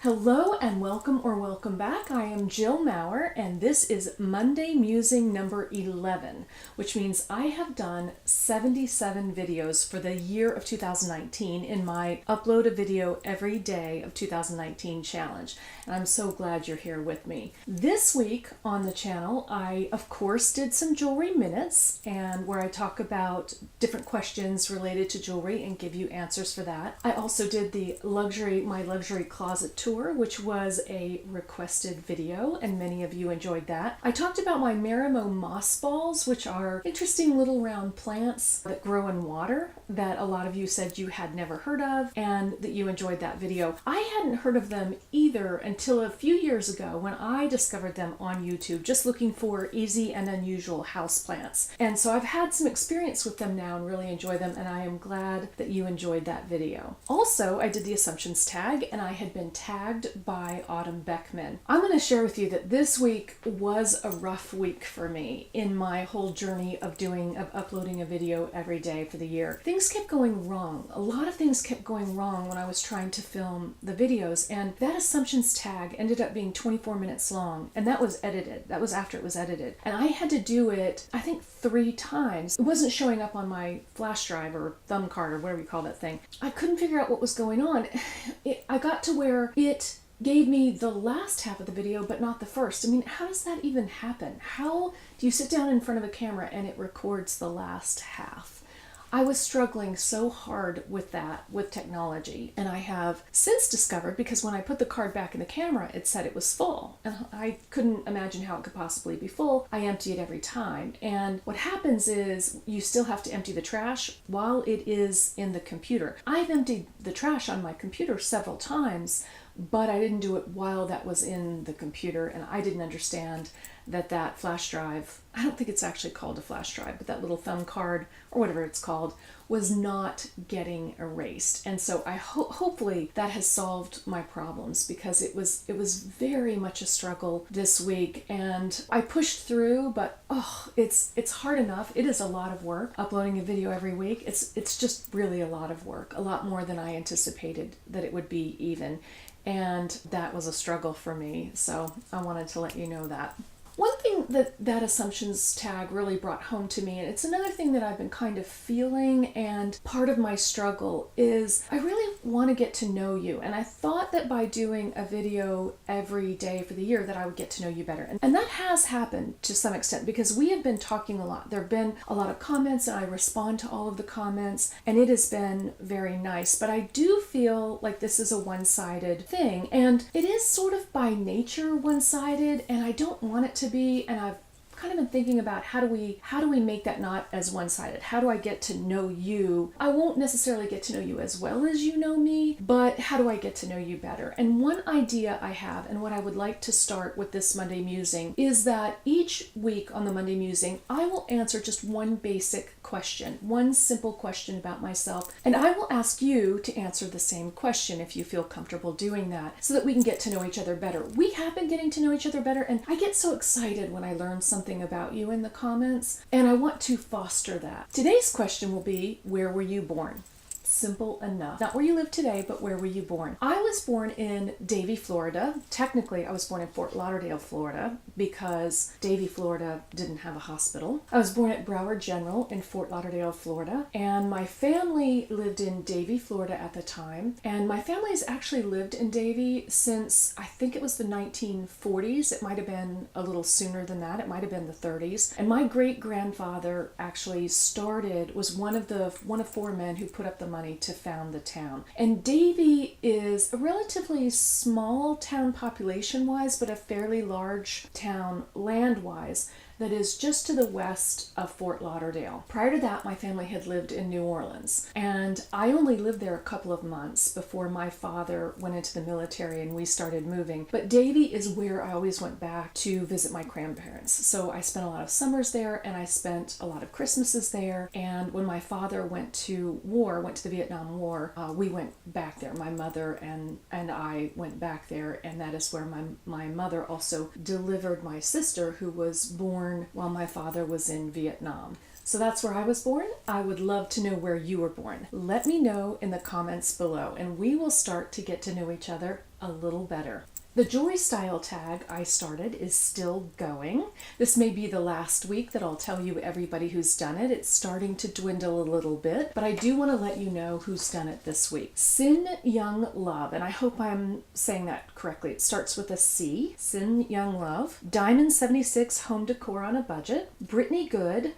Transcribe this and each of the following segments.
Hello and welcome back. I am Jill Maurer and this is Monday Musing number 11, which means I have done 77 videos for the year of 2019 in my Upload a Video Every Day of 2019 challenge. And I'm so glad you're here with me. This week on the channel, I of course did some jewelry minutes and where I talk about different questions related to jewelry and give you answers for that. I also did the my luxury closet tour, which was a requested video and many of you enjoyed that. I talked about my Marimo Moss Balls, which are interesting little round plants that grow in water that a lot of you said you had never heard of and that you enjoyed that video. I hadn't heard of them either until a few years ago when I discovered them on YouTube, just looking for easy and unusual houseplants. And so I've had some experience with them now and really enjoy them, and I am glad that you enjoyed that video. Also, I did the assumptions tag and I had been tagged by Autumn Beckman. I'm going to share with you that this week was a rough week for me in my whole journey of uploading a video every day for the year. Things kept going wrong. A lot of things kept going wrong when I was trying to film the videos, and that assumptions tag ended up being 24 minutes long, and that was edited. That was after it was edited. And I had to do it, I think, 3 times. It wasn't showing up on my flash drive or thumb card or whatever you call that thing. I couldn't figure out what was going on. I got to where it gave me the last half of the video but not the first. I mean, how does that even happen? How do you sit down in front of a camera and it records the last half? I was struggling so hard with that, with technology, and I have since discovered, because when I put the card back in the camera, it said it was full, and I couldn't imagine how it could possibly be full. I empty it every time, and what happens is you still have to empty the trash while it is in the computer. I've emptied the trash on my computer several times, but I didn't do it while that was in the computer, and I didn't understand that flash drive, I don't think it's actually called a flash drive, but that little thumb card or whatever it's called was not getting erased. And so I hopefully that has solved my problems, because it was very much a struggle this week, and I pushed through, but it's hard enough. It is a lot of work uploading a video every week. It's just really a lot of work, a lot more than I anticipated that it would be even. And that was a struggle for me, so I wanted to let you know that. One thing that assumptions tag really brought home to me, and it's another thing that I've been kind of feeling, and part of my struggle is I really want to get to know you. And I thought that by doing a video every day for the year that I would get to know you better. And that has happened to some extent, because we have been talking a lot. There have been a lot of comments and I respond to all of the comments, and it has been very nice. But I do feel like this is a one-sided thing, and it is sort of by nature one-sided, and I don't want it to be, and I've kind of been thinking about how do we make that not as one-sided? How do I get to know you? I won't necessarily get to know you as well as you know me, but how do I get to know you better? And one idea I have, and what I would like to start with this Monday Musing, is that each week on the Monday Musing, I will answer just one basic question, one simple question about myself, and I will ask you to answer the same question if you feel comfortable doing that, so that we can get to know each other better. We have been getting to know each other better, and I get so excited when I learn something about you in the comments, and I want to foster that. Today's question will be, where were you born? Simple enough. Not where you live today, but where were you born? I was born in Davie, Florida. Technically, I was born in Fort Lauderdale, Florida, because Davie, Florida didn't have a hospital. I was born at Broward General in Fort Lauderdale, Florida, and my family lived in Davie, Florida at the time, and my family's actually lived in Davie since, I think it was the 1940s. It might have been a little sooner than that. It might have been the 30s. And my great-grandfather actually was one of 4 men who put up the money to found the town. And Davie is a relatively small town population-wise, but a fairly large town land-wise, that is just to the west of Fort Lauderdale. Prior to that, my family had lived in New Orleans, and I only lived there a couple of months before my father went into the military and we started moving. But Davie is where I always went back to visit my grandparents. So I spent a lot of summers there, and I spent a lot of Christmases there. And when my father went to the Vietnam War, we went back there. My mother and I went back there, and that is where my mother also delivered my sister, who was born while my father was in Vietnam. So that's where I was born. I would love to know where you were born. Let me know in the comments below, and we will start to get to know each other a little better. The jewelry style tag I started is still going. This may be the last week that I'll tell you everybody who's done it. It's starting to dwindle a little bit, but I do want to let you know who's done it this week. CinYungLove, and I hope I'm saying that correctly. It starts with a C. CinYungLove. Diamond 76 Home Decor on a Budget. Brittany Good.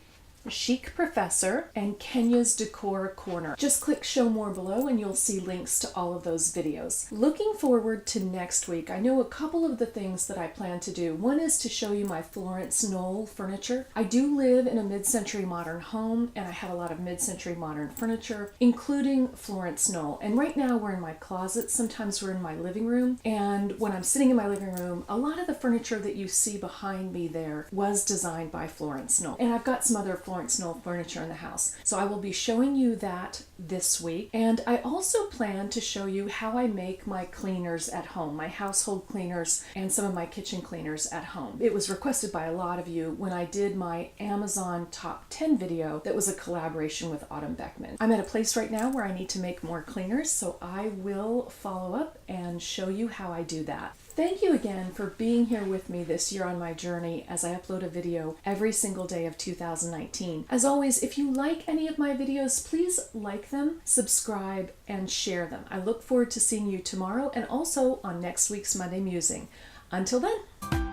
Chic Professor, and Kenya's Decor Corner. Just click show more below and you'll see links to all of those videos. Looking forward to next week, I know a couple of the things that I plan to do. One is to show you my Florence Knoll furniture. I do live in a mid-century modern home and I have a lot of mid-century modern furniture, including Florence Knoll. And right now we're in my closet, sometimes we're in my living room, and when I'm sitting in my living room, a lot of the furniture that you see behind me there was designed by Florence Knoll. And I've got some other Florence Knoll furniture in the house. So I will be showing you that this week. And I also plan to show you how I make my cleaners at home, my household cleaners and some of my kitchen cleaners at home. It was requested by a lot of you when I did my Amazon top 10 video that was a collaboration with Autumn Beckman. I'm at a place right now where I need to make more cleaners, so I will follow up and show you how I do that. Thank you again for being here with me this year on my journey as I upload a video every single day of 2019. As always, if you like any of my videos, please like them, subscribe, and share them. I look forward to seeing you tomorrow and also on next week's Monday Musing. Until then.